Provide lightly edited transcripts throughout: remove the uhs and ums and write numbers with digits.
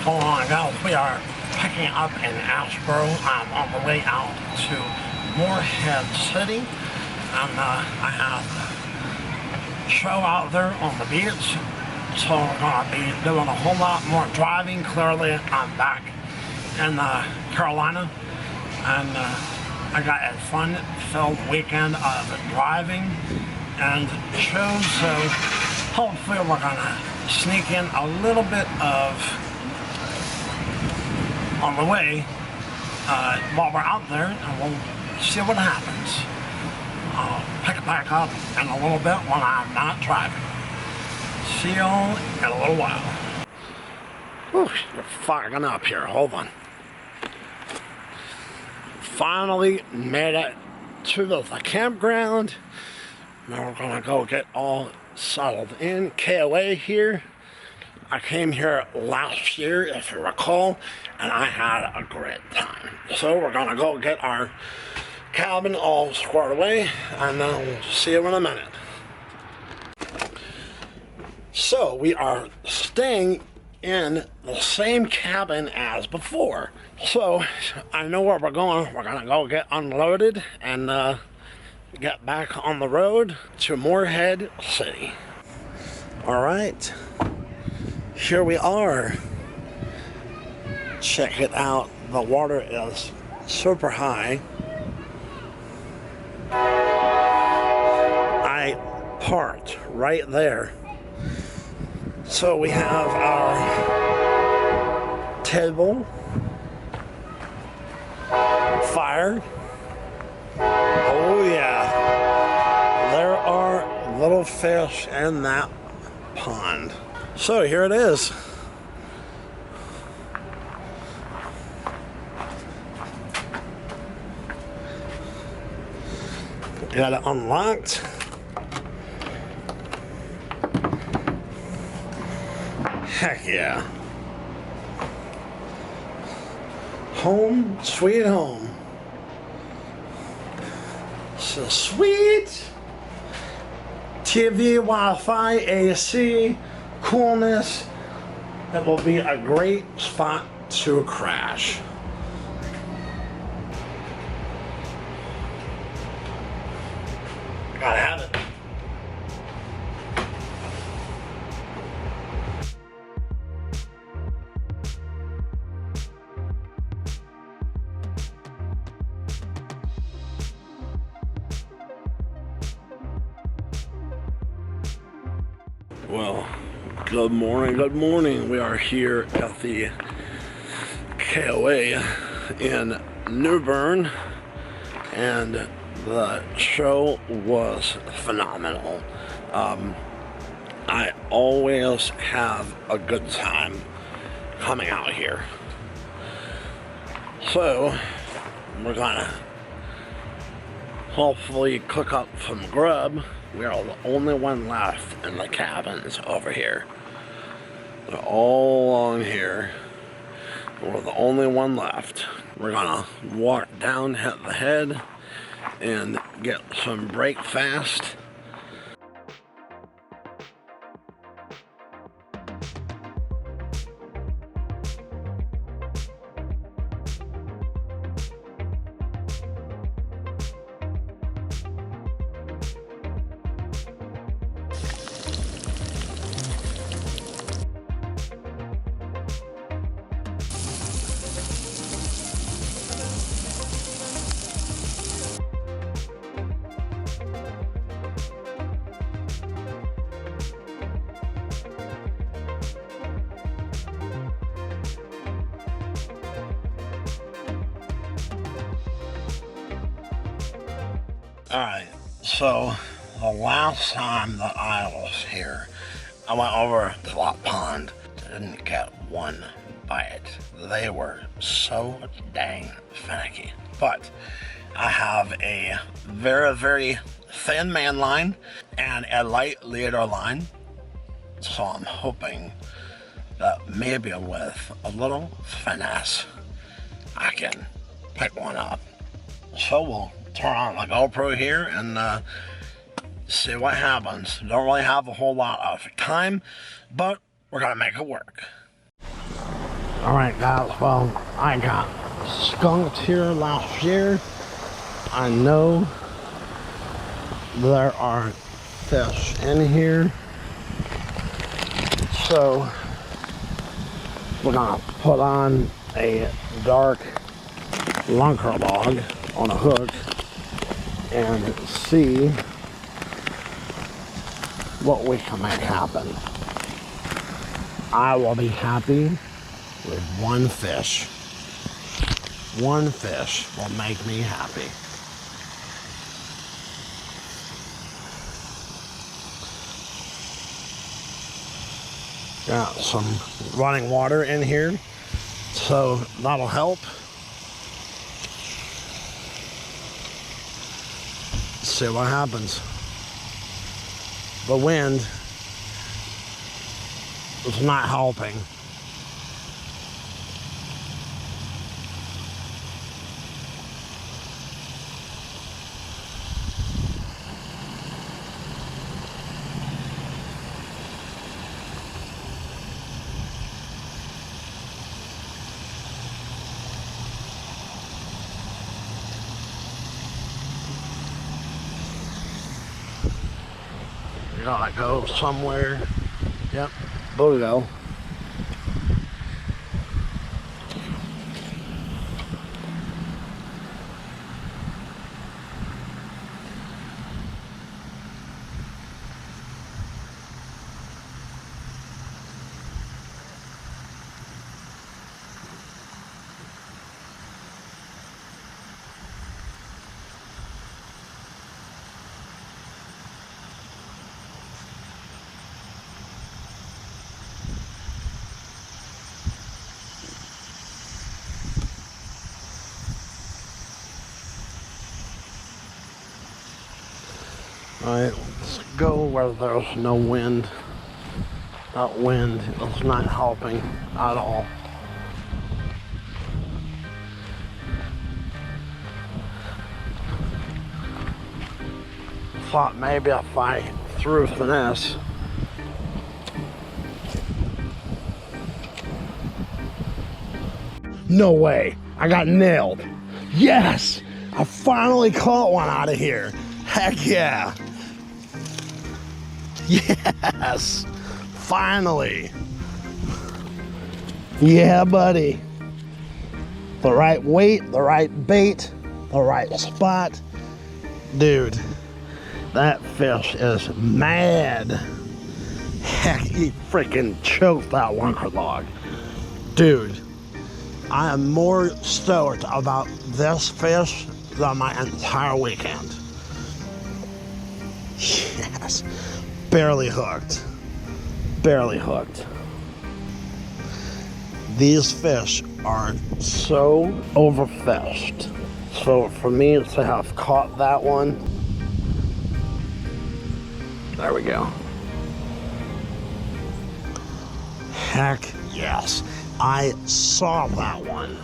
going on, guys? We are picking up in Asheboro. I'm on the way out to Moorhead City, and I have a show out there on the beach, so we're going to be doing a whole lot more driving. Clearly, I'm back in Carolina, and I got a fun-filled weekend of driving and shows, so hopefully we're going to sneak in a little bit of on the way while we're out there, and we'll see what happens. I'll pick it back up in a little bit when I'm not driving. See you all in a little while. Whew, you're fogging up here. Hold on. Finally made it to the campground. Now we're gonna go get all settled in. KOA here. I came here last year, if you recall, and I had a great time. So we're gonna go get our cabin all squared away, and then we'll see you in a minute. So we are staying in the same cabin as before. So I know where we're going. We're gonna go get unloaded and get back on the road to Moorhead City. All right, here we are. Check it out. The water is super high. I parked right there. So we have our table, fire. Oh yeah, there are little fish in that pond. So here it is. Got it unlocked. Heck yeah. Home, sweet home. So sweet. TV, Wi-Fi, AC, coolness. It will be a great spot to crash. Gotta have it. Well, good morning, good morning. We are here at the KOA in New Bern, and the show was phenomenal. I always have a good time coming out here. So, we're gonna hopefully cook up some grub. We are the only one left in the cabins over here. They're all along here. We're the only one left. We're gonna walk down, hit the head, and get some breakfast. Alright, so the last time that I was here, I went over to that pond. Didn't get one bite. They were so dang finicky. But I have a very, very thin man line and a light leader line. So I'm hoping that maybe with a little finesse, I can pick one up. So we'll turn on the GoPro here and see what happens. Don't really have a whole lot of time, but we're gonna make it work. All right, guys, well, I got skunked here last year. I know there are fish in here, so we're gonna put on a dark lunker log on a hook and see what we can make happen. I will be happy with one fish. One fish will make me happy. Got some running water in here, so that'll help. See what happens. The wind is not helping. You gotta go somewhere. Yep, Bogo. Alright, let's go where there's no wind. That wind is not helping at all. Thought maybe if I threw finesse. No way, I got nailed. Yes, I finally caught one out of here. Heck yeah. Yes, finally. Yeah, buddy. The right weight, the right bait, the right spot. Dude, that fish is mad. Heck, he freaking choked that lunker log. Dude, I am more stoked about this fish than my entire weekend. Yes. Barely hooked. Barely hooked. These fish are so overfished. So for me to have caught that one, there we go. Heck yes. I saw that one.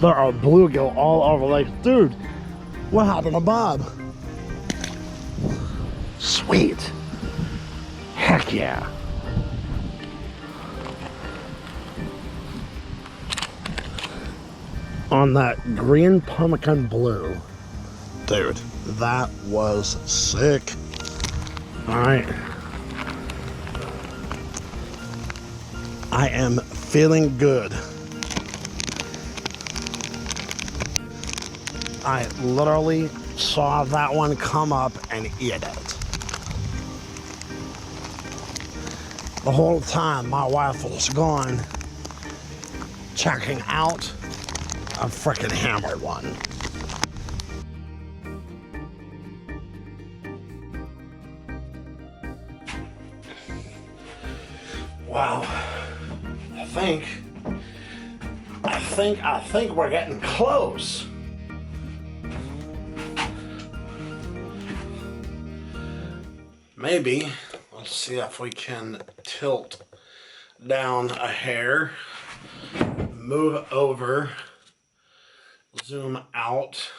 There are bluegill all over the lake. Dude, what happened to Bob? Sweet. Heck yeah. On that green pumpkin blue. Dude, that was sick. Alright. I am feeling good. I literally saw that one come up and eat it. The whole time my wife was gone checking out, I freaking hammered one. Wow, I think we're getting close. Maybe, let's see if we can tilt down a hair, move over, zoom out,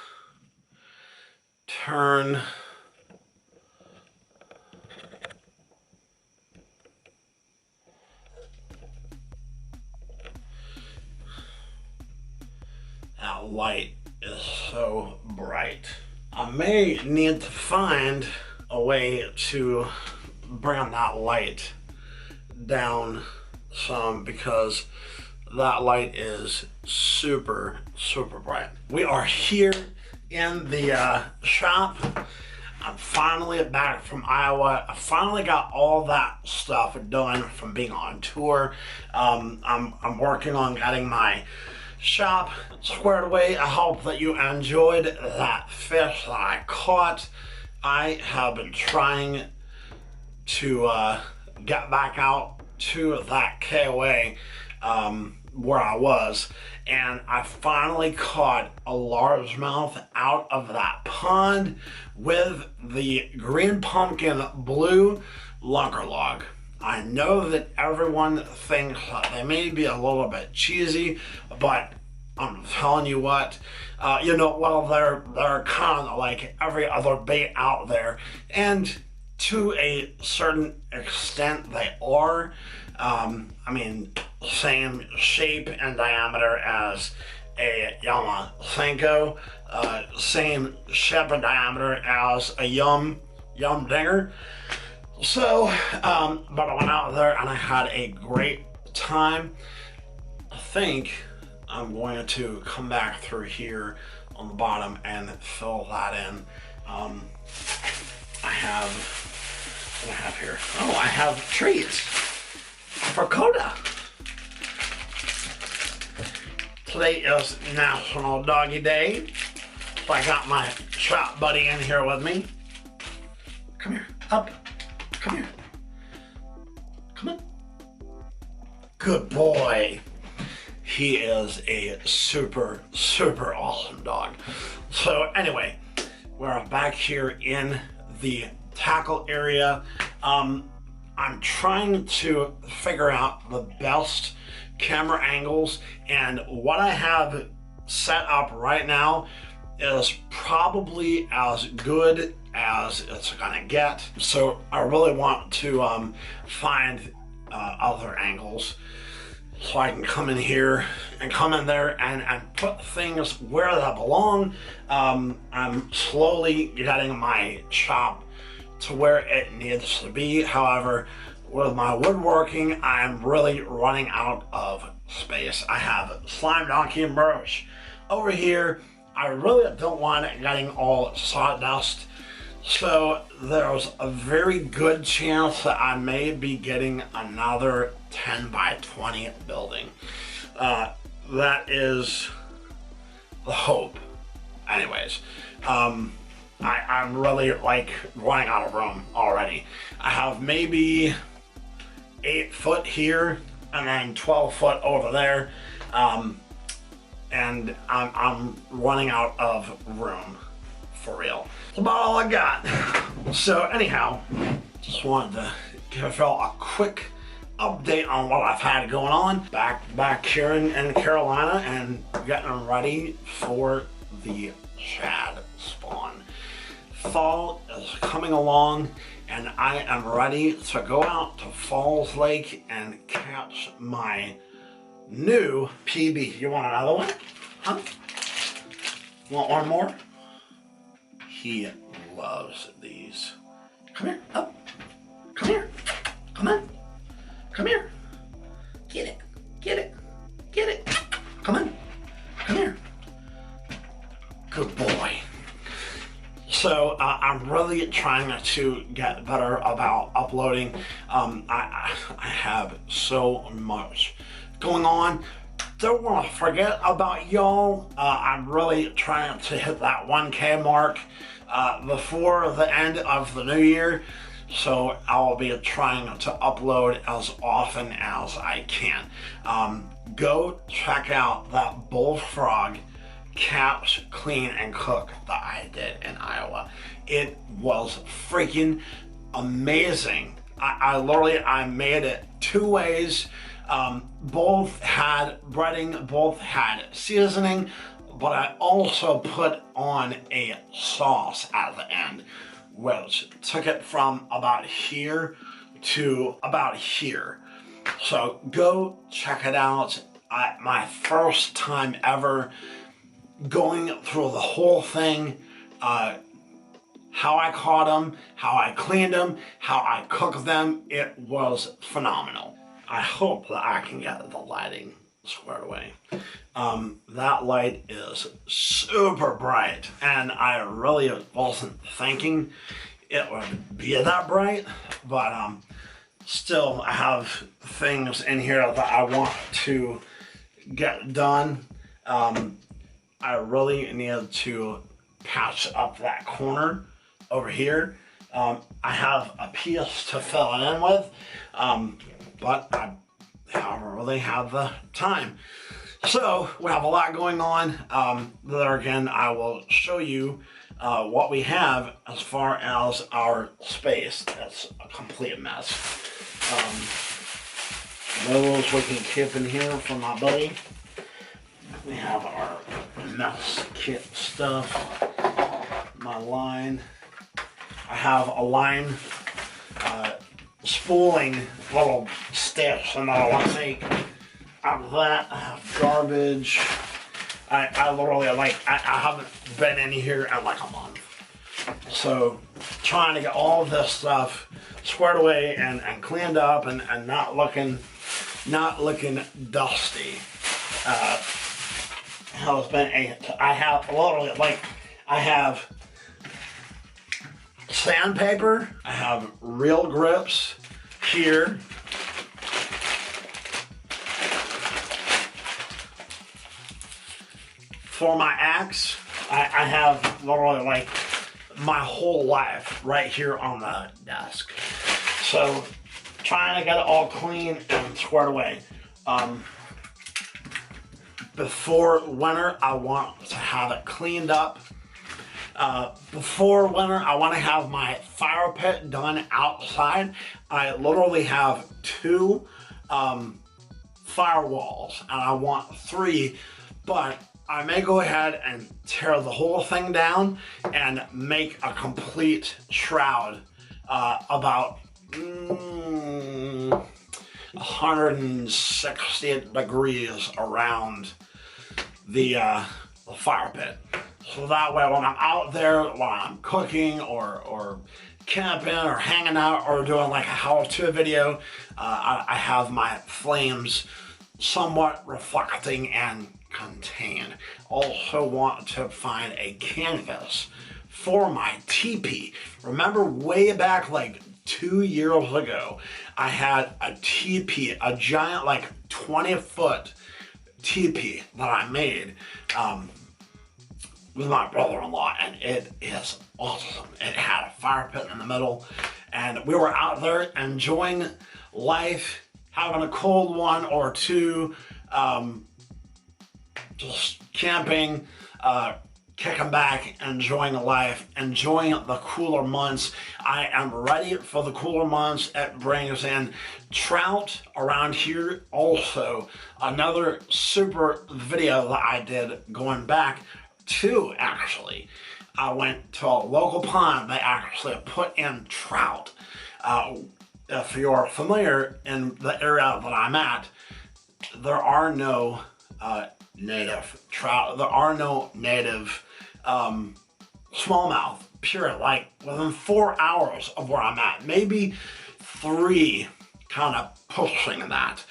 turn. that light is so bright. I may need to find a way to bring that light down some because that light is super, super bright. We are here in the shop. I'm finally back from Iowa. I finally got all that stuff done from being on tour. I'm working on getting my shop squared away. I hope that you enjoyed that fish that I caught. I have been trying to get back out to that KOA where I was, and I finally caught a largemouth out of that pond with the green pumpkin blue lunker log. I know that everyone thinks that they may be a little bit cheesy, but I'm telling you what, you know, well, they're kind of like every other bait out there, and to a certain extent they are. I mean, same shape and diameter as a Yamasenko, same shape and diameter as a Yum Dinger. So, but I went out there and I had a great time. I think I'm going to come back through here on the bottom and fill that in. I have, what do I have here? Oh, I have treats for Coda. Today is National Doggy Day, so I got my shop buddy in here with me. Come here, up, come here, come on. Good boy. He is a super, super awesome dog. So anyway, we're back here in the tackle area. I'm trying to figure out the best camera angles, and what I have set up right now is probably as good as it's gonna get. So I really want to find other angles so I can come in here and come in there and put things where they belong. I'm slowly getting my shop to where it needs to be. However, with my woodworking, I'm really running out of space. I have slime donkey and brush over here. I really don't want it getting all sawdust. So there's a very good chance that I may be getting another 10 by 20 building. That is the hope. Anyways, I'm really like running out of room already. I have maybe 8 foot here and then 12 foot over there. And I'm running out of room for real. That's about all I got. So anyhow, just wanted to give y'all a quick update on what I've had going on. Back here in Carolina and getting ready for the shad spawn. Fall is coming along and I am ready to go out to Falls Lake and catch my new PB. You want another one? Huh? Want one more? He loves these. Come here, up. Come here. Come on. Come here. Get it. Get it. Get it. Come on. Come here. Good boy. So I'm really trying to get better about uploading. I have so much going on. Don't want to forget about y'all. I'm really trying to hit that 1K mark before the end of the new year. So I'll be trying to upload as often as I can. Go check out that bullfrog catch, clean, and cook that I did in Iowa. It was freaking amazing. I made it 2 ways. Both had breading, both had seasoning, but I also put on a sauce at the end, which took it from about here to about here. So go check it out. My first time ever going through the whole thing, how I caught them, how I cleaned them, how I cooked them. It was phenomenal. I hope that I can get the lighting squared away. That light is super bright, and I really wasn't thinking it would be that bright, but still I have things in here that I want to get done. I really need to patch up that corner over here. I have a piece to fill it in with, but I haven't really had the time. So we have a lot going on. There again, I will show you what we have as far as our space. That's a complete mess. Those we can keep in here for my buddy. We have our mess kit stuff, my line. I have a line spooling little sticks, and I want to take out of that. I have garbage. I literally, like, I haven't been in here in like a month. So trying to get all of this stuff squared away and cleaned up and not looking dusty. Has been I have literally, like, I have sandpaper, I have real grips here. For my axe, I have literally like my whole life right here on the desk. So trying to get it all clean and squared away. Before winter, I want to have it cleaned up. Before winter, I want to have my fire pit done outside. I literally have 2 firewalls, and I want 3, but I may go ahead and tear the whole thing down and make a complete shroud about 160 degrees around the fire pit. So that way when I'm out there, while I'm cooking or camping or hanging out or doing like a how-to video, I have my flames somewhat reflecting and contained. Also want to find a canvas for my teepee. Remember way back like 2 years ago, I had a teepee, a giant like 20-foot teepee that I made with my brother-in-law, and it is awesome. It had a fire pit in the middle, and we were out there enjoying life, having a cold one or two, just camping, kicking back, enjoying life, enjoying the cooler months. I am ready for the cooler months. It brings in trout around here. Also, another super video that I did going back to, actually, I went to a local pond. They actually put in trout. If you're familiar in the area that I'm at, there are no native trout. There are no native smallmouth, period. Like within 4 hours of where I'm at, maybe 3 kind of pushing that.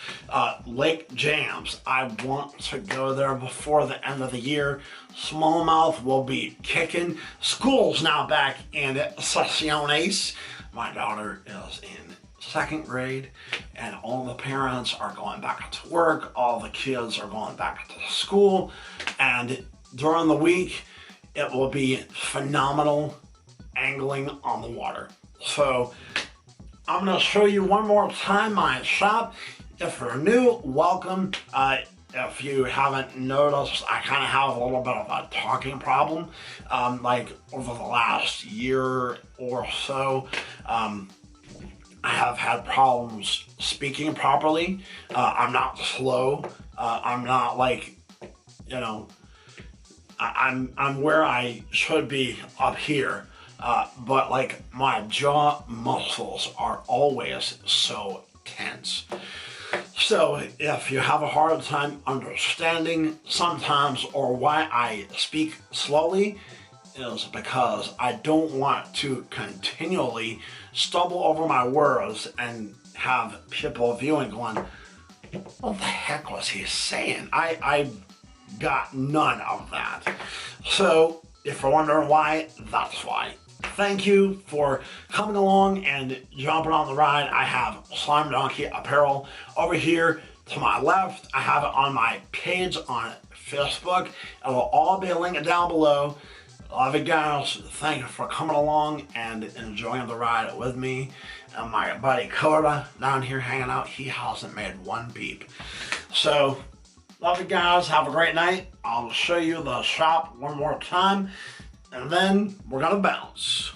Lake Jams, I want to go there before the end of the year. Smallmouth will be kicking. School's now back in sessiones. My daughter is in 2nd grade, and all the parents are going back to work. All the kids are going back to school, and during the week, it will be phenomenal angling on the water. So I'm going to show you one more time my shop. If you're new, welcome. If you haven't noticed, I kind of have a little bit of a talking problem. Like over the last year or so, I have had problems speaking properly. I'm not slow. I'm not like, you know, I'm where I should be up here. But like my jaw muscles are always so tense. So if you have a hard time understanding sometimes, or why I speak slowly, is because I don't want to continually stumble over my words and have people viewing going, what the heck was he saying? I got none of that. So if you're wondering why, that's why. Thank you for coming along and jumping on the ride. I have Slime Donkey Apparel over here to my left. I have it on my page on Facebook. It will all be linked down below. Love you guys. Thank you for coming along and enjoying the ride with me. And my buddy Coda down here hanging out, he hasn't made one peep. So, love you guys. Have a great night. I'll show you the shop one more time, and then we're gonna bounce.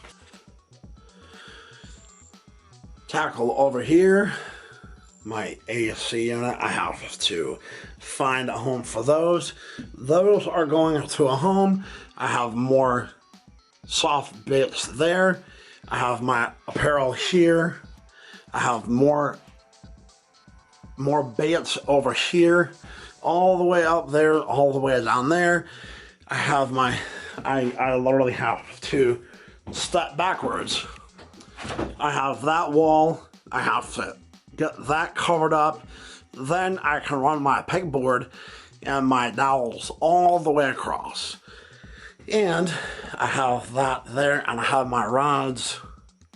Tackle over here. My AC unit, I have to find a home for those. Those are going to a home. I have more soft bits there. I have my apparel here. I have more baits over here, all the way up there, all the way down there. I have my, I literally have to step backwards. I have that wall. I have to get that covered up. Then I can run my pegboard and my dowels all the way across. And I have that there, and I have my rods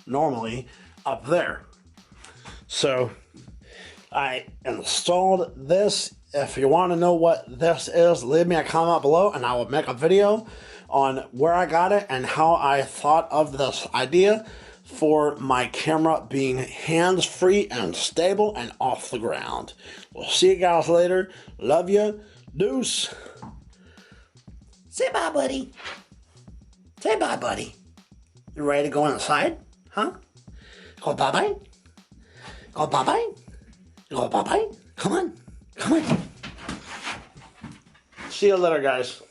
normally up there. So I installed this. If you want to know what this is, leave me a comment below and I will make a video on where I got it and how I thought of this idea for my camera being hands-free and stable and off the ground. We'll see you guys later. Love you. Deuce. Say bye, buddy. Say bye, buddy. You ready to go inside? Huh? Go bye-bye? Go bye-bye? Go bye-bye? Come on. Come on. See you later, guys.